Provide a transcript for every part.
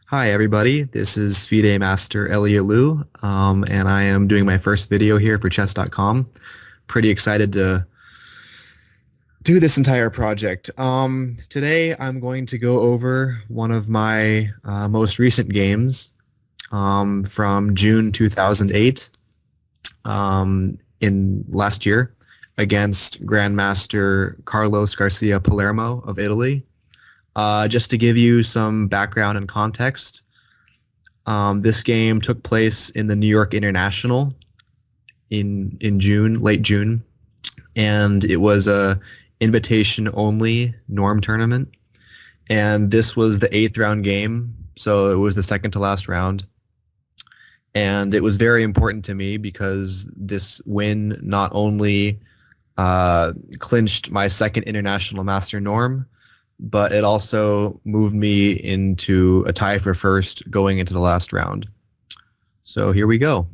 Hi everybody, this is FIDE Master Elliot Liu, and I am doing my first video here for chess.com. Pretty excited to do this entire project. Today I'm going to go over one of my most recent games from June 2008 in last year against Grandmaster Carlos Garcia Palermo of Italy. Just to give you some background and context, this game took place in the New York International in June, late June, and it was a invitation only norm tournament. And this was the eighth round game, so it was the second to last round. And it was very important to me because this win not only clinched my second international master norm, but it also moved me into a tie for first going into the last round. So here we go.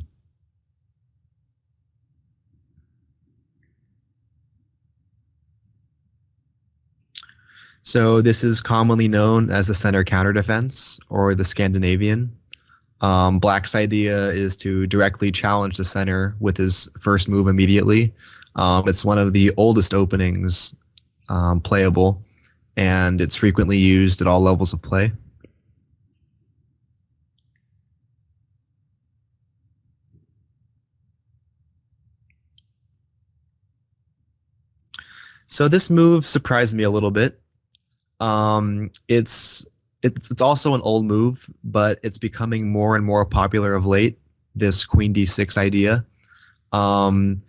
So this is commonly known as the center counter defense or the Scandinavian. Black's idea is to directly challenge the center with his first move immediately. It's one of the oldest openings playable, and it's frequently used at all levels of play. So this move surprised me a little bit. It's also an old move, but it's becoming more and more popular of late. This Queen D6 idea. Um,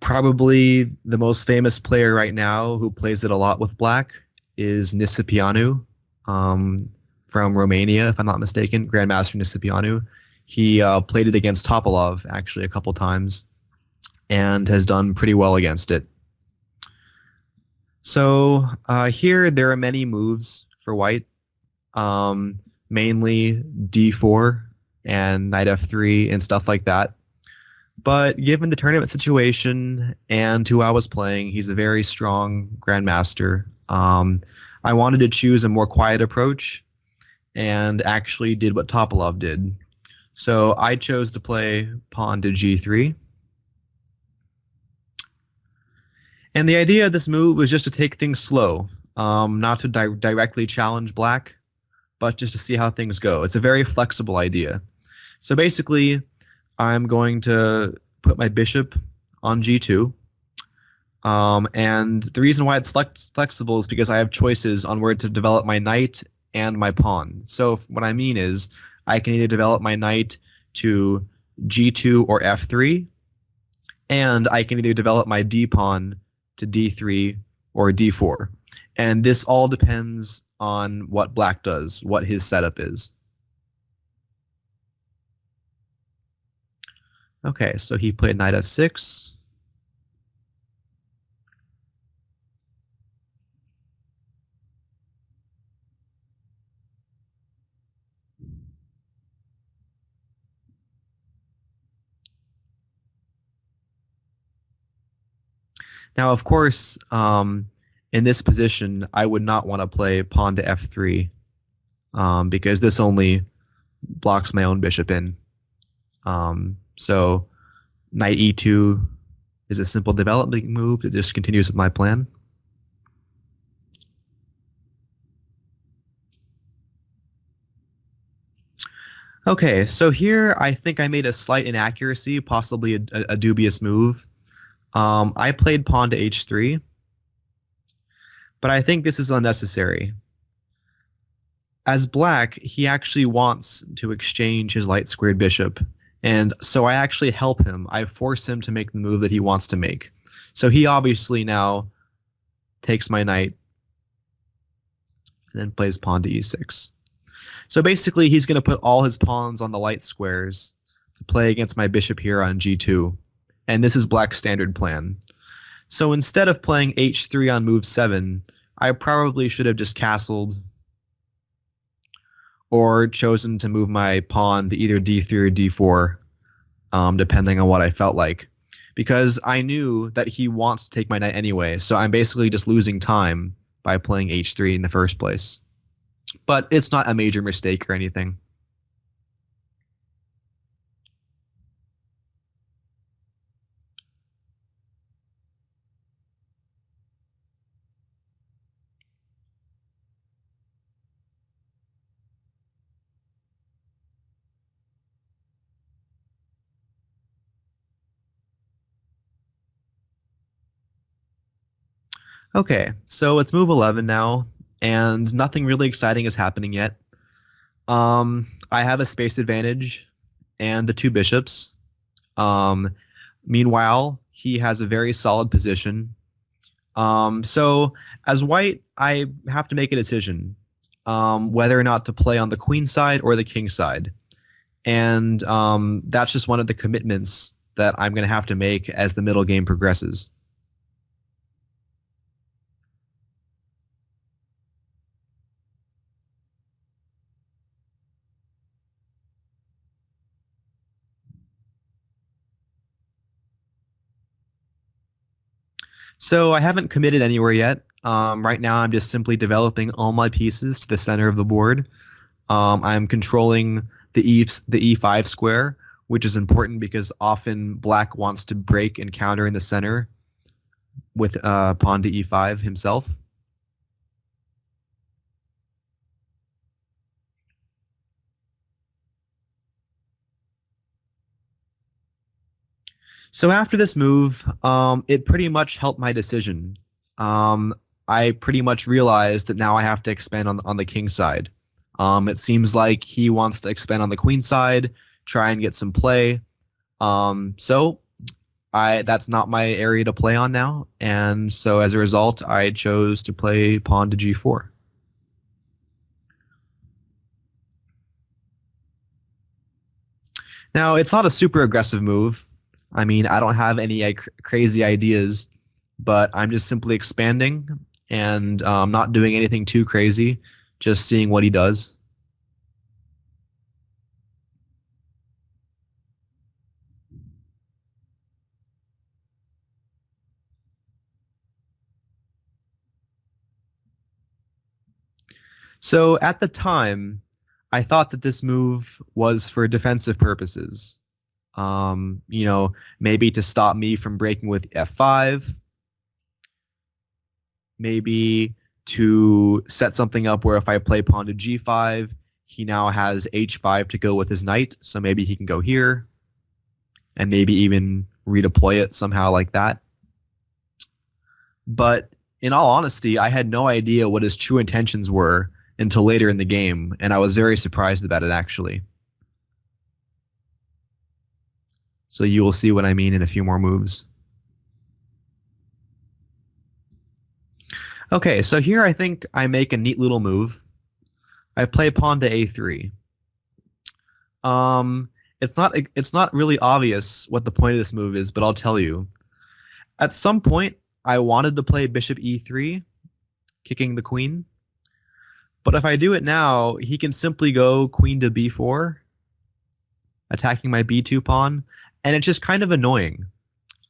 Probably the most famous player right now who plays it a lot with Black is Nisipianu, from Romania, if I'm not mistaken, Grandmaster Nisipianu. He played it against Topalov actually a couple times and has done pretty well against it. So here there are many moves for white, mainly d4 and knight f3 and stuff like that. But given the tournament situation and who I was playing, he's a very strong grandmaster. I wanted to choose a more quiet approach and actually did what Topalov did. So I chose to play pawn to g3. And the idea of this move was just to take things slow, not to directly challenge black, but just to see how things go. It's a very flexible idea. So basically, I'm going to put my bishop on g2. And the reason why it's flexible is because I have choices on where to develop my knight and my pawn. So what I mean is I can either develop my knight to g2 or f3, and I can either develop my d-pawn to d3 or d4. And this all depends on what black does, what his setup is. Okay, so he played knight f6. Now, of course, in this position, I would not want to play pawn to f3 because this only blocks my own bishop in. So knight e2 is a simple development move that just continues with my plan. Okay, so here I think I made a slight inaccuracy, possibly a dubious move. I played pawn to h3, but I think this is unnecessary. As black, he actually wants to exchange his light squared bishop, and so I actually help him. I force him to make the move that he wants to make. So he obviously now takes my knight and then plays pawn to e6. So basically, he's going to put all his pawns on the light squares to play against my bishop here on g2. And this is black's standard plan. So instead of playing h3 on move 7, I probably should have just castled or chosen to move my pawn to either d3 or d4, depending on what I felt like. Because I knew that he wants to take my knight anyway, so I'm basically just losing time by playing h3 in the first place. but it's not a major mistake or anything. Okay, so it's move 11 now, and nothing really exciting is happening yet. I have a space advantage and the two bishops. Um, Meanwhile, he has a very solid position. So as white, I have to make a decision whether or not to play on the queen side or the king side. And that's just one of the commitments that I'm going to have to make as the middle game progresses. So I haven't committed anywhere yet. Right now, I'm just simply developing all my pieces to the center of the board. I'm controlling the E5 square, which is important because often black wants to break and counter in the center with pawn to E5 himself. So after this move, it pretty much helped my decision. Um, I pretty much realized that now I have to expand on the king side. It seems like he wants to expand on the queen side, try and get some play. So I that's not my area to play on now, and so as a result, I chose to play pawn to G4. Now, it's not a super aggressive move. I mean, I don't have any crazy ideas, but I'm just simply expanding and not doing anything too crazy, just seeing what he does. So at the time, I thought that this move was for defensive purposes. You know, maybe to stop me from breaking with F5, maybe to set something up where if I play pawn to G5, he now has H5 to go with his knight, so maybe he can go here and maybe even redeploy it somehow like that. But in all honesty, I had no idea what his true intentions were until later in the game, and I was very surprised about it actually. So you will see what I mean in a few more moves. Okay, so here I think I make a neat little move. I play pawn to A3. Um, it's not really obvious what the point of this move is, but I'll tell you. At some point, I wanted to play bishop E3, kicking the queen. But if I do it now, he can simply go queen to B4, attacking my B2 pawn, and it's just kind of annoying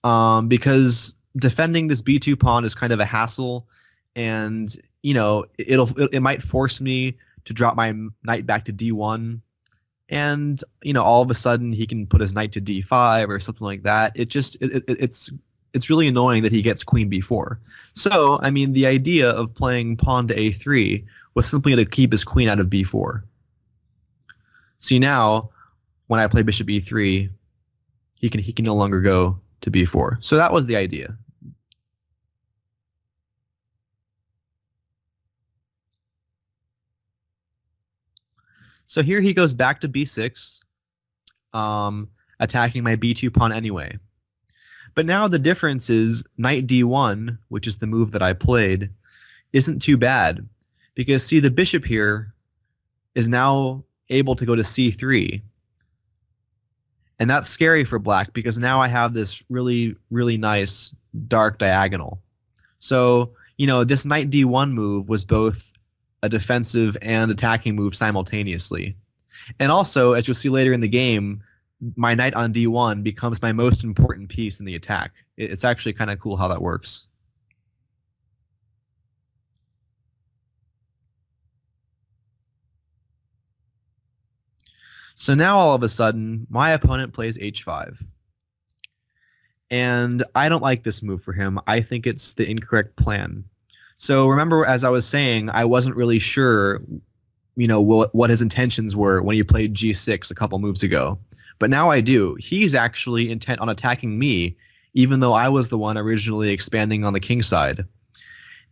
because defending this B2 pawn is kind of a hassle, and you know it might force me to drop my knight back to D1, and you know all of a sudden he can put his knight to D5 or something like that. It's really annoying that he gets queen B4. So I mean the idea of playing pawn to A3 was simply to keep his queen out of B4. See now when I play bishop E3, he can no longer go to B4. So that was the idea. So here he goes back to B6, attacking my B2 pawn anyway. But now the difference is knight D1, which is the move that I played, isn't too bad. Because see, the bishop here is now able to go to C3. And that's scary for black because now I have this really, really nice dark diagonal. So, you know, this knight D1 move was both a defensive and attacking move simultaneously. And also, as you'll see later in the game, my knight on D1 becomes my most important piece in the attack. It's actually kind of cool how that works. So now all of a sudden, my opponent plays h5. And I don't like this move for him. I think it's the incorrect plan. So remember, as I was saying, I wasn't really sure, what his intentions were when he played g6 a couple moves ago. But now I do. He's actually intent on attacking me, even though I was the one originally expanding on the king side.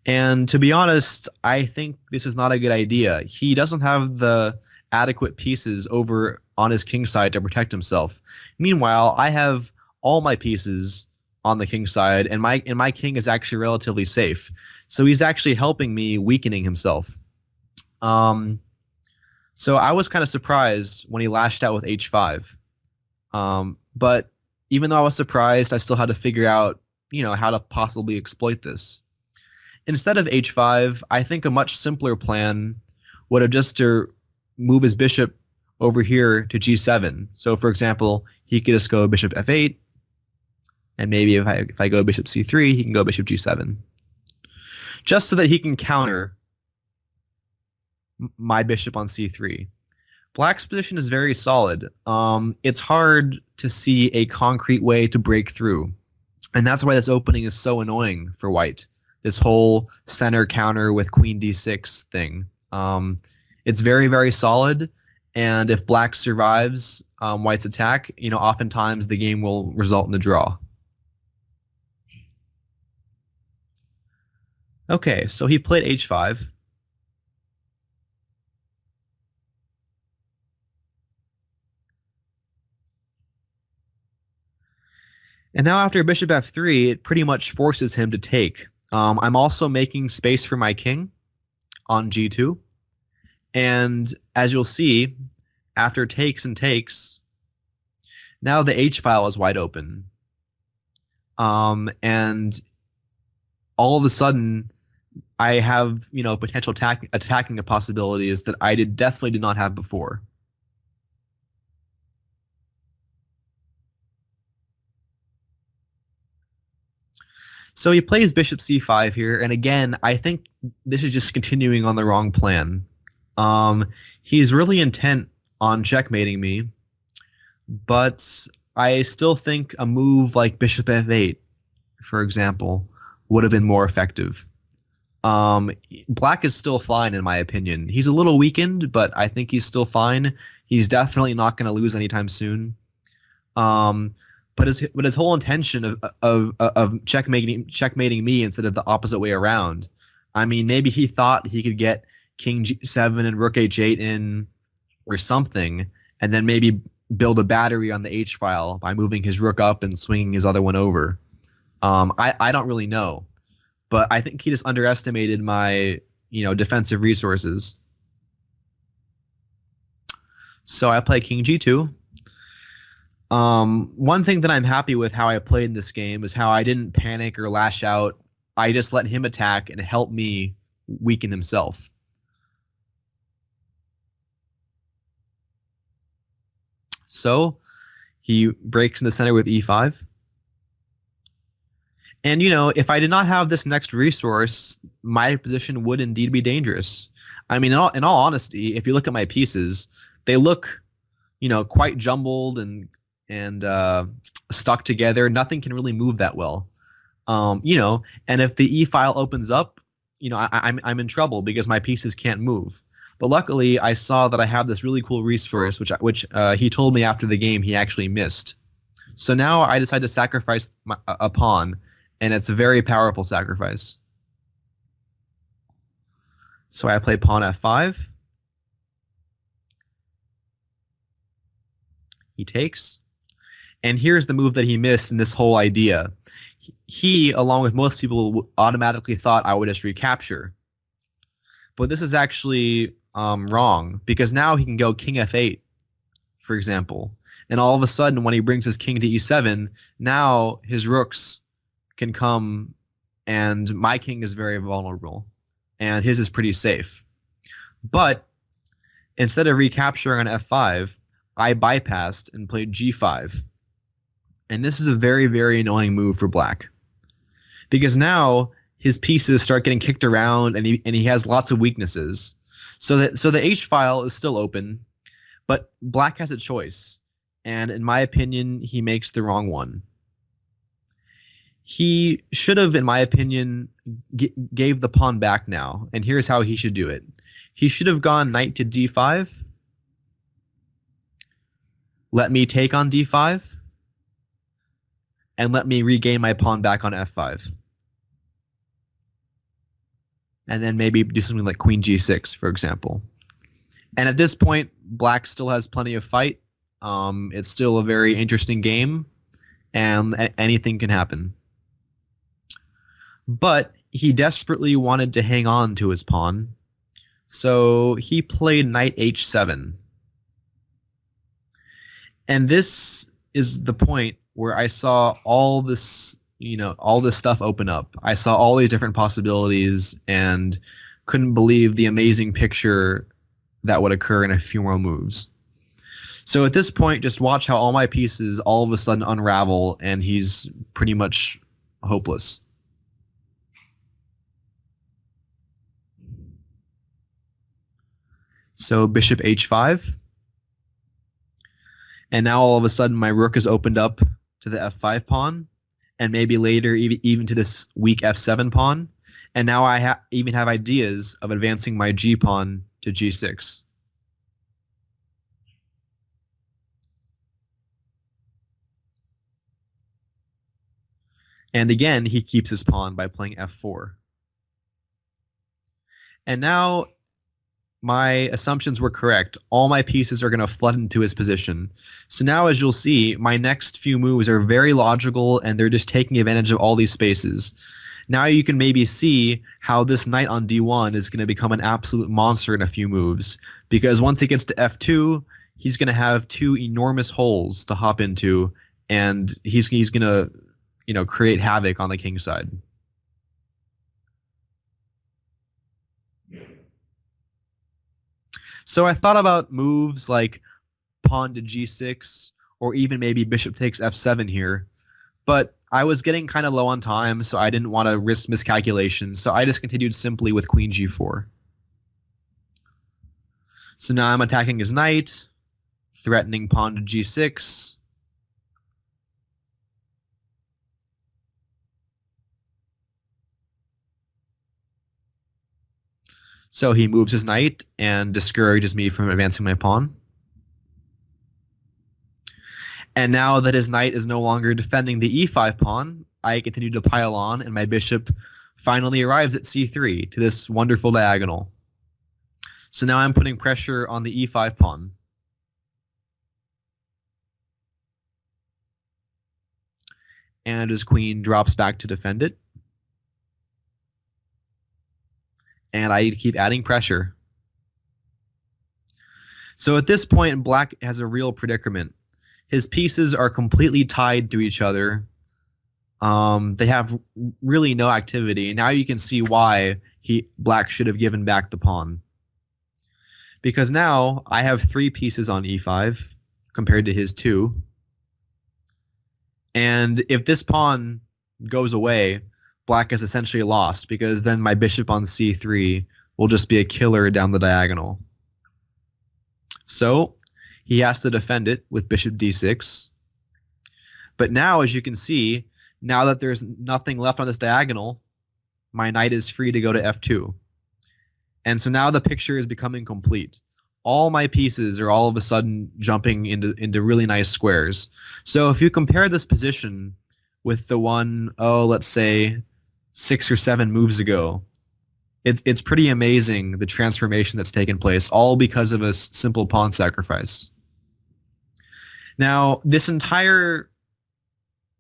And to be honest, I think this is not a good idea. He doesn't have the adequate pieces over on his king side to protect himself. Meanwhile, I have all my pieces on the king side, and my king is actually relatively safe. So he's actually helping me weakening himself. So I was kind of surprised when he lashed out with h5. But even though I was surprised, I still had to figure out, how to possibly exploit this. Instead of h5, I think a much simpler plan would have just to move his bishop over here to g7. So for example, he could just go bishop f8, and maybe if I go bishop c3, he can go bishop g7. Just so that he can counter my bishop on c3. Black's position is very solid. It's hard to see a concrete way to break through. And that's why this opening is so annoying for white. This whole center counter with queen d6 thing. It's very, very solid. And if black survives white's attack, oftentimes the game will result in a draw. Okay, so he played h5. And now after bishop f3, it pretty much forces him to take. I'm also making space for my king on g2. And as you'll see, after takes and takes, now the h-file is wide open. And all of a sudden, I have, potential attacking possibilities that I definitely did not have before. So he plays bishop c5 here, and again, I think this is just continuing on the wrong plan. He's really intent on checkmating me, but I still think a move like bishop f8, for example, would have been more effective. Black is still fine in my opinion. He's a little weakened, but I think he's still fine. He's definitely not going to lose anytime soon. But his whole intention of checkmating me instead of the opposite way around. I mean, maybe he thought he could get king g7 and rook h8 in or something, and then maybe build a battery on the h file by moving his rook up and swinging his other one over. I don't really know, but I think he just underestimated my defensive resources. So I play king g2. One thing that I'm happy with how I played in this game is how I didn't panic or lash out. I just let him attack and help me weaken himself. So he breaks in the center with e5. And, if I did not have this next resource, my position would indeed be dangerous. I mean, in all honesty, if you look at my pieces, they look, quite jumbled and stuck together. Nothing can really move that well. And if the E file opens up, I'm in trouble because my pieces can't move. But luckily, I saw that I have this really cool resource, which he told me after the game he actually missed. So now I decide to sacrifice a pawn, and it's a very powerful sacrifice. So I play pawn f5. He takes. And here's the move that he missed in this whole idea. He, along with most people, automatically thought I would just recapture. But this is actually wrong, because now he can go king f8, for example. And all of a sudden, when he brings his king to e7, now his rooks can come, and my king is very vulnerable, and his is pretty safe. But instead of recapturing on f5, I bypassed and played g5. And this is a very, very annoying move for black, because now his pieces start getting kicked around, and he has lots of weaknesses. So the h file is still open, But black has a choice, and in my opinion, he makes the wrong one. He should have, in my opinion, gave the pawn back now, and here's how he should do it. He should have gone knight to d5, let me take on d5, and let me regain my pawn back on f5. And then maybe do something like queen g6, for example. And at this point, black still has plenty of fight. It's still a very interesting game, and anything can happen. But he desperately wanted to hang on to his pawn, so he played knight h7. And this is the point where I saw all this, all this stuff open up. I saw all these different possibilities and couldn't believe the amazing picture that would occur in a few more moves. So at this point, just watch how all my pieces all of a sudden unravel, and he's pretty much hopeless. So bishop h5. And now all of a sudden my rook is opened up to the f5 pawn, and maybe later even to this weak f7 pawn. And now I even have ideas of advancing my g pawn to g6. And again, he keeps his pawn by playing f4. And now my assumptions were correct. All my pieces are going to flood into his position. So now, as you'll see, my next few moves are very logical, and they're just taking advantage of all these spaces. Now you can maybe see how this knight on d1 is going to become an absolute monster in a few moves, because once he gets to f2, he's going to have two enormous holes to hop into, and he's going to create havoc on the king side. So I thought about moves like pawn to g6, or even maybe bishop takes f7 here, but I was getting kind of low on time, so I didn't want to risk miscalculations, so I just continued simply with queen g4. So now I'm attacking his knight, threatening pawn to g6. So he moves his knight and discourages me from advancing my pawn. And now that his knight is no longer defending the e5 pawn, I continue to pile on, and my bishop finally arrives at c3 to this wonderful diagonal. So now I'm putting pressure on the e5 pawn. And his queen drops back to defend it. And I keep adding pressure. So at this point, black has a real predicament. His pieces are completely tied to each other. They have really no activity. Now you can see why black should have given back the pawn. Because now I have 3 pieces on e5 compared to his 2. And if this pawn goes away, black is essentially lost, because then my bishop on c3 will just be a killer down the diagonal. So he has to defend it with bishop d6. But now, as you can see, now that there's nothing left on this diagonal, my knight is free to go to f2. And so now the picture is becoming complete. All my pieces are all of a sudden jumping into really nice squares. So if you compare this position with the one, let's say 6 or 7 moves ago, it's pretty amazing the transformation that's taken place, all because of a simple pawn sacrifice. Now, this entire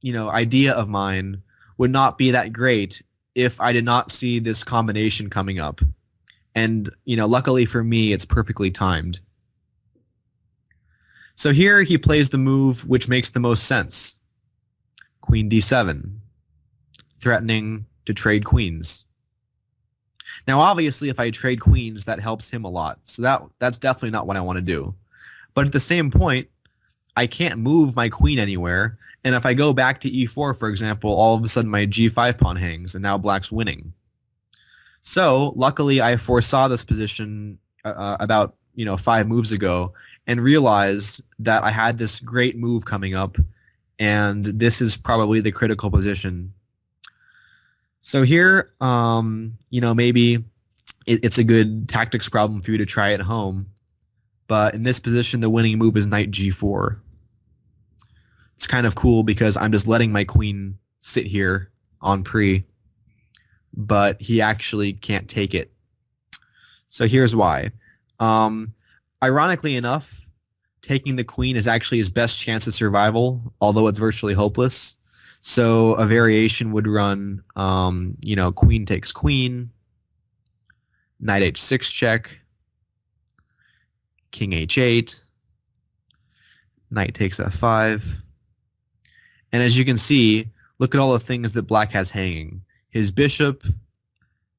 idea of mine would not be that great if I did not see this combination coming up. And luckily for me, it's perfectly timed. So here he plays the move which makes the most sense. Queen d7, threatening to trade queens. Now obviously if I trade queens, that helps him a lot. So that's definitely not what I want to do. But at the same point, I can't move my queen anywhere. And if I go back to e4, for example, all of a sudden my g5 pawn hangs, and now black's winning. So luckily I foresaw this position about 5 moves ago and realized that I had this great move coming up, and this is probably the critical position. So here, maybe it's a good tactics problem for you to try at home. But in this position, the winning move is knight g4. It's kind of cool because I'm just letting my queen sit here on pre, but he actually can't take it. So here's why. Ironically enough, taking the queen is actually his best chance of survival, although it's virtually hopeless. So a variation would run, queen takes queen, knight h6 check, king h8, knight takes f5. And as you can see, look at all the things that black has hanging. His bishop,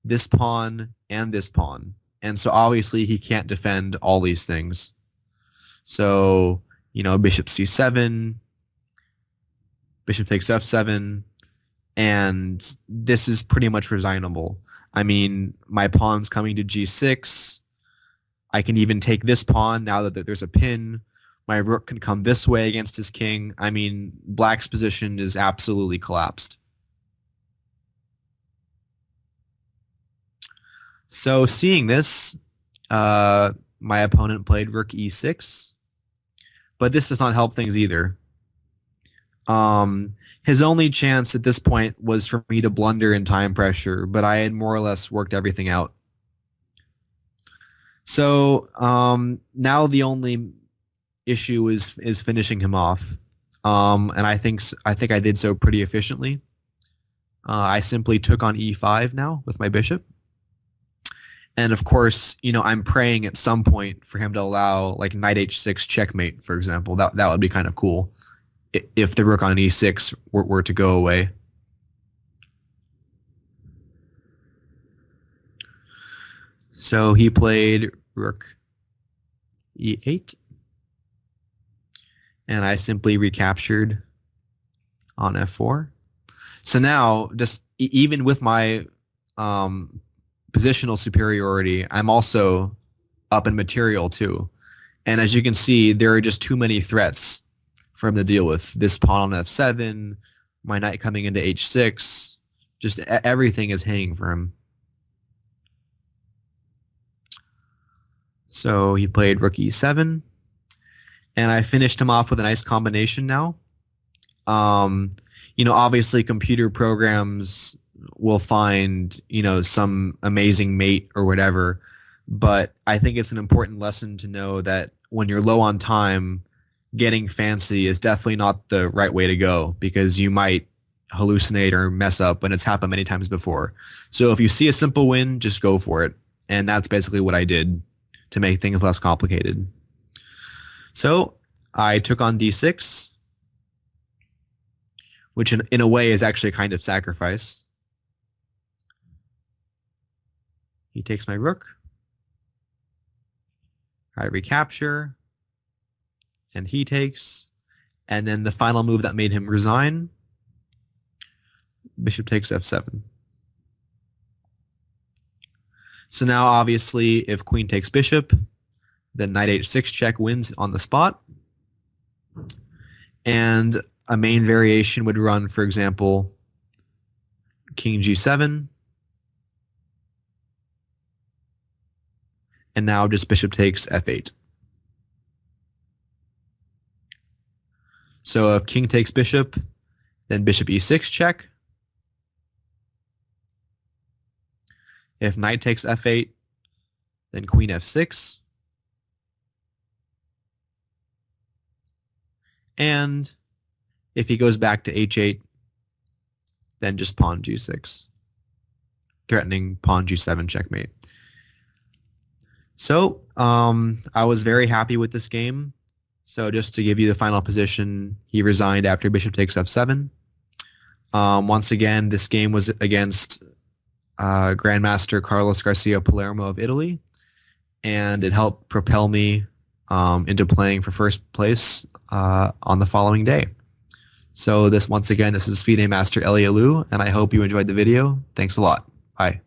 this pawn, and this pawn. And so obviously he can't defend all these things. So, bishop c7, bishop takes f7, and this is pretty much resignable. I mean, my pawn's coming to g6. I can even take this pawn now that there's a pin. My rook can come this way against his king. I mean, black's position is absolutely collapsed. So seeing this, my opponent played rook e6, but this does not help things either. His only chance at this point was for me to blunder in time pressure, but I had more or less worked everything out. So now the only issue is finishing him off, and I think I did so pretty efficiently. I simply took on e5 now with my bishop, and of course, I'm praying at some point for him to allow like knight h6 checkmate, for example. That would be kind of cool if the rook on e6 were to go away. So he played rook e8. And I simply recaptured on f4. So now, just even with my positional superiority, I'm also up in material too. And as you can see, there are just too many threats for him to deal with. This pawn on f7, my knight coming into h6, just everything is hanging for him. So he played rook e7. And I finished him off with a nice combination now. Obviously computer programs will find, some amazing mate or whatever. But I think it's an important lesson to know that when you're low on time, getting fancy is definitely not the right way to go, because you might hallucinate or mess up, and it's happened many times before. So if you see a simple win, just go for it. And that's basically what I did to make things less complicated. So I took on d6, which in a way is actually a kind of sacrifice. He takes my rook. I recapture. And he takes. And then the final move that made him resign, bishop takes f7. So now obviously if queen takes bishop, then knight h6 check wins on the spot. And a main variation would run, for example, king g7. And now just bishop takes f8. So if king takes bishop, then bishop e6 check. If knight takes f8, then queen f6. And if he goes back to h8, then just pawn g6, threatening pawn g7 checkmate. So I was very happy with this game. So just to give you the final position, he resigned after bishop takes f7. Once again, this game was against Grandmaster Carlos Garcia Palermo of Italy, and it helped propel me into playing for first place on the following day. So once again, this is FIDE Master Elliot Liu, and I hope you enjoyed the video. Thanks a lot. Bye.